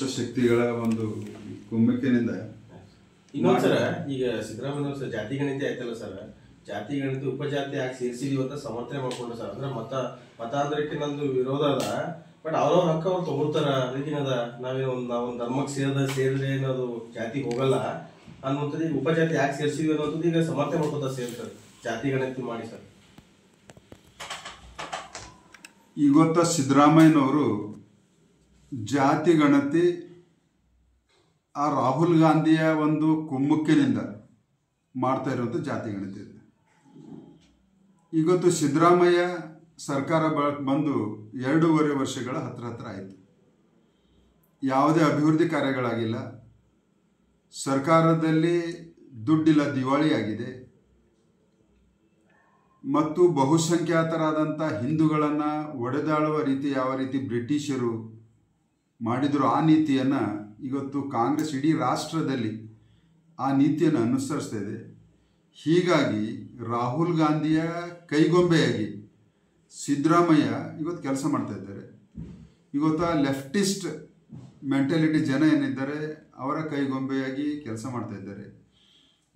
ದುಷ್ಟಶಕ್ತಿಗಳ ಒಂದು ಕುಮ್ಮಕ್ಕಿನಿಂದ ಇನ್ನೊಂದು ಸರ್, ಈಗ ಸಿದ್ದರಾಮಯ್ಯ ಸರ್ ಜಾತಿ ಗಣತಿ ಆಯ್ತಲ್ಲ ಸರ್, ಜಾತಿ ಗಣತಿ ಉಪಜಾತಿ ಯಾಕೆ ಸೇರಿಸಿದೀವಿ ಅಂತ ಸಮರ್ಥನೆ ಮಾಡ್ಕೊಂಡು ಸರ್. ಅಂದ್ರೆ ಮತಾಂತರಕ್ಕೆ ನಂದು ವಿರೋಧ ಅದ, ಬಟ್ ಅವ್ರವ್ರ ಹಕ್ಕ ಅವ್ರು ತಗೊಳ್ತಾರ. ಅದಕ್ಕಿನದ ನಾವೊಂದು ಧರ್ಮಕ್ಕೆ ಸೇರಿದ್ರೆ ಅನ್ನೋದು ಜಾತಿ ಹೋಗಲ್ಲ ಅನ್ನುವಂಥದ್ದು. ಈಗ ಉಪಜಾತಿ ಯಾಕೆ ಸೇರಿಸಿದ್ವಿ ಅನ್ನೋದು ಈಗ ಸಮರ್ಥನೆ ಮಾಡ್ಕೊತ ಸೇರ್ತಾರೆ ಜಾತಿ ಗಣತಿ ಮಾಡಿ ಸರ್. ಇವತ್ತ ಸಿದ್ದರಾಮಯ್ಯನವರು ಜಾತಿ ಗಣತಿ ಆ ರಾಹುಲ್ ಗಾಂಧಿಯ ಒಂದು ಕುಮ್ಮಕ್ಕಿನಿಂದ ಮಾಡ್ತಾ ಇರುವಂಥ ಜಾತಿ ಗಣತಿ ಇದೆ. ಇವತ್ತು ಸಿದ್ದರಾಮಯ್ಯ ಸರ್ಕಾರ ಬಂದು 2.5 ವರ್ಷಗಳ ಹತ್ರ ಆಯಿತು. ಯಾವುದೇ ಅಭಿವೃದ್ಧಿ ಕಾರ್ಯಗಳಾಗಿಲ್ಲ. ಸರ್ಕಾರದಲ್ಲಿ ದುಡ್ಡಿಲ್ಲ, ದಿವಾಳಿ ಆಗಿದೆ. ಮತ್ತು ಬಹುಸಂಖ್ಯಾತರಾದಂಥ ಹಿಂದೂಗಳನ್ನು ಒಡೆದಾಳುವ ರೀತಿ ಯಾವ ರೀತಿ ಬ್ರಿಟಿಷರು ಮಾಡಿದರು ಆ ನೀತಿಯನ್ನು ಇವತ್ತು ಕಾಂಗ್ರೆಸ್ ಇಡೀ ರಾಷ್ಟ್ರದಲ್ಲಿ ಆ ನೀತಿಯನ್ನು ಅನುಸರಿಸ್ತಾ ಇದೆ. ಹೀಗಾಗಿ ರಾಹುಲ್ ಗಾಂಧಿಯ ಕೈಗೊಂಬೆಯಾಗಿ ಸಿದ್ದರಾಮಯ್ಯ ಇವತ್ತು ಕೆಲಸ ಮಾಡ್ತಾ ಇದ್ದಾರೆ. ಇವತ್ತು ಲೆಫ್ಟಿಸ್ಟ್ ಮೆಂಟಾಲಿಟಿ ಜನ ಏನಿದ್ದಾರೆ ಅವರ ಕೈಗೊಂಬೆಯಾಗಿ ಕೆಲಸ ಮಾಡ್ತಾ ಇದ್ದಾರೆ.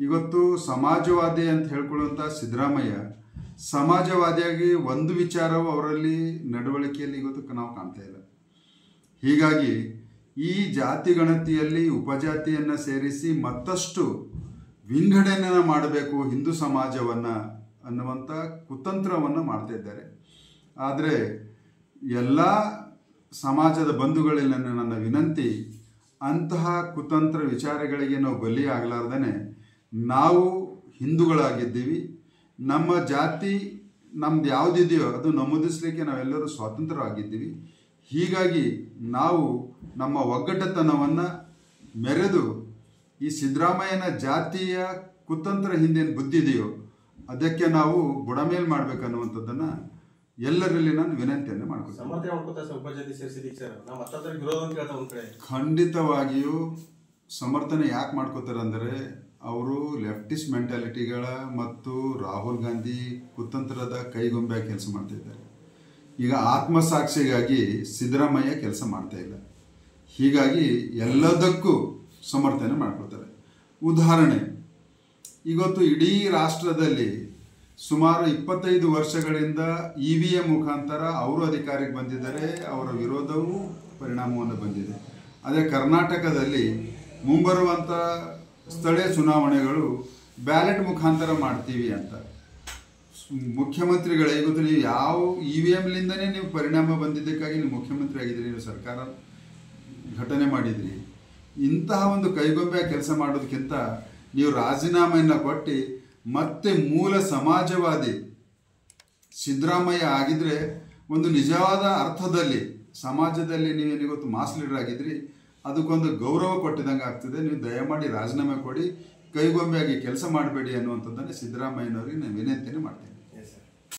ಇವತ್ತು ಸಮಾಜವಾದಿ ಅಂತ ಹೇಳ್ಕೊಳ್ಳುವಂಥ ಸಿದ್ದರಾಮಯ್ಯ ಸಮಾಜವಾದಿಯಾಗಿ ಒಂದು ವಿಚಾರವು ಅವರಲ್ಲಿ ನಡವಳಿಕೆಯಲ್ಲಿ ಇವತ್ತು ನಾವು ಕಾಣ್ತಾ ಇಲ್ಲ. ಹೀಗಾಗಿ ಈ ಜಾತಿ ಗಣತಿಯಲ್ಲಿ ಉಪಜಾತಿಯನ್ನು ಸೇರಿಸಿ ಮತ್ತಷ್ಟು ವಿಂಗಡಣೆಯನ್ನು ಮಾಡಬೇಕು ಹಿಂದೂ ಸಮಾಜವನ್ನು ಅನ್ನುವಂಥ ಕುತಂತ್ರವನ್ನು ಮಾಡ್ತಾ ಇದ್ದಾರೆ. ಆದರೆ ಎಲ್ಲ ಸಮಾಜದ ಬಂಧುಗಳಲ್ಲಿ ನನ್ನ ವಿನಂತಿ, ಅಂತಹ ಕುತಂತ್ರ ವಿಚಾರಗಳಿಗೆ ನಾವು ಬಲಿಯಾಗಲಾರ್ದೇ ನಾವು ಹಿಂದೂಗಳಾಗಿದ್ದೀವಿ. ನಮ್ಮ ಜಾತಿ ನಮ್ದು ಯಾವುದಿದೆಯೋ ಅದು ನಮೂದಿಸಲಿಕ್ಕೆ ನಾವೆಲ್ಲರೂ ಸ್ವಾತಂತ್ರ್ಯವಾಗಿದ್ದೀವಿ. ಹೀಗಾಗಿ ನಾವು ನಮ್ಮ ಒಗ್ಗಟ್ಟತನವನ್ನು ಮೆರೆದು ಈ ಸಿದ್ದರಾಮಯ್ಯನ ಜಾತಿಯ ಕುತಂತ್ರ ಹಿಂದೇನು ಬುದ್ಧಿದೆಯೋ ಅದಕ್ಕೆ ನಾವು ಬುಡಮೇಲ್ ಮಾಡಬೇಕನ್ನುವಂಥದ್ದನ್ನು ಎಲ್ಲರಲ್ಲಿ ನಾನು ವಿನಂತಿಯನ್ನು ಮಾಡ್ಕೊತೀನಿ. ಖಂಡಿತವಾಗಿಯೂ ಸಮರ್ಥನೆ ಯಾಕೆ ಮಾಡ್ಕೋತಾರೆ ಅಂದರೆ ಅವರು ಲೆಫ್ಟಿಸ್ಟ್ ಮೆಂಟಾಲಿಟಿಗಳ ಮತ್ತು ರಾಹುಲ್ ಗಾಂಧಿ ಕುತಂತ್ರದ ಕೈಗೊಂಬೆ ಕೆಲಸ ಮಾಡ್ತಿದ್ದಾರೆ. ಈಗ ಆತ್ಮಸಾಕ್ಷಿಗಾಗಿ ಸಿದ್ದರಾಮಯ್ಯ ಕೆಲಸ ಮಾಡ್ತಾ ಇಲ್ಲ. ಹೀಗಾಗಿ ಎಲ್ಲದಕ್ಕೂ ಸಮರ್ಥನೆ ಮಾಡ್ಕೊಳ್ತಾರೆ. ಉದಾಹರಣೆ, ಇವತ್ತು ಇಡೀ ರಾಷ್ಟ್ರದಲ್ಲಿ ಸುಮಾರು 25 ವರ್ಷಗಳಿಂದ EVM ಮುಖಾಂತರ ಅವರು ಅಧಿಕಾರಕ್ಕೆ ಬಂದಿದ್ದಾರೆ. ಅವರ ವಿರೋಧವೂ ಪರಿಣಾಮವನ್ನು ಬಂದಿದೆ. ಅದೇ ಕರ್ನಾಟಕದಲ್ಲಿ ಮುಂಬರುವಂಥ ಸ್ಥಳೀಯ ಚುನಾವಣೆಗಳು ಬ್ಯಾಲೆಟ್ ಮುಖಾಂತರ ಮಾಡ್ತೀವಿ ಅಂತ ಮುಖ್ಯಮಂತ್ರಿಗಳೇ, ಇವತ್ತು ನೀವು ಯಾವ EVMಲಿಂದನೇ ನೀವು ಪರಿಣಾಮ ಬಂದಿದ್ದಕ್ಕಾಗಿ ನೀವು ಮುಖ್ಯಮಂತ್ರಿ ಆಗಿದ್ರಿ, ನೀವು ಸರ್ಕಾರ ಘಟನೆ ಮಾಡಿದ್ರಿ. ಇಂತಹ ಒಂದು ಕೈಗೊಂಬೆ ಕೆಲಸ ಮಾಡೋದಕ್ಕಿಂತ ನೀವು ರಾಜೀನಾಮೆಯನ್ನು ಕೊಟ್ಟು ಮತ್ತೆ ಮೂಲ ಸಮಾಜವಾದಿ ಸಿದ್ದರಾಮಯ್ಯ ಆಗಿದ್ರೆ ಒಂದು ನಿಜವಾದ ಅರ್ಥದಲ್ಲಿ ಸಮಾಜದಲ್ಲಿ ನೀವೇನಿವತ್ತು ಮಾಸ್ ಲೀಡರ್ ಆಗಿದ್ರಿ, ಅದಕ್ಕೊಂದು ಗೌರವ ಕೊಟ್ಟಿದಂಗೆ ಆಗ್ತದೆ. ನೀವು ದಯಮಾಡಿ ರಾಜೀನಾಮೆ ಕೊಡಿ, ಕೈಗೊಂಬೆಯಾಗಿ ಕೆಲಸ ಮಾಡಬೇಡಿ ಅನ್ನುವಂಥದ್ದನ್ನು ಸಿದ್ದರಾಮಯ್ಯನವರಿಗೆ ನಾನು ವಿನಂತಿನೇ ಮಾಡ್ತೇನೆ.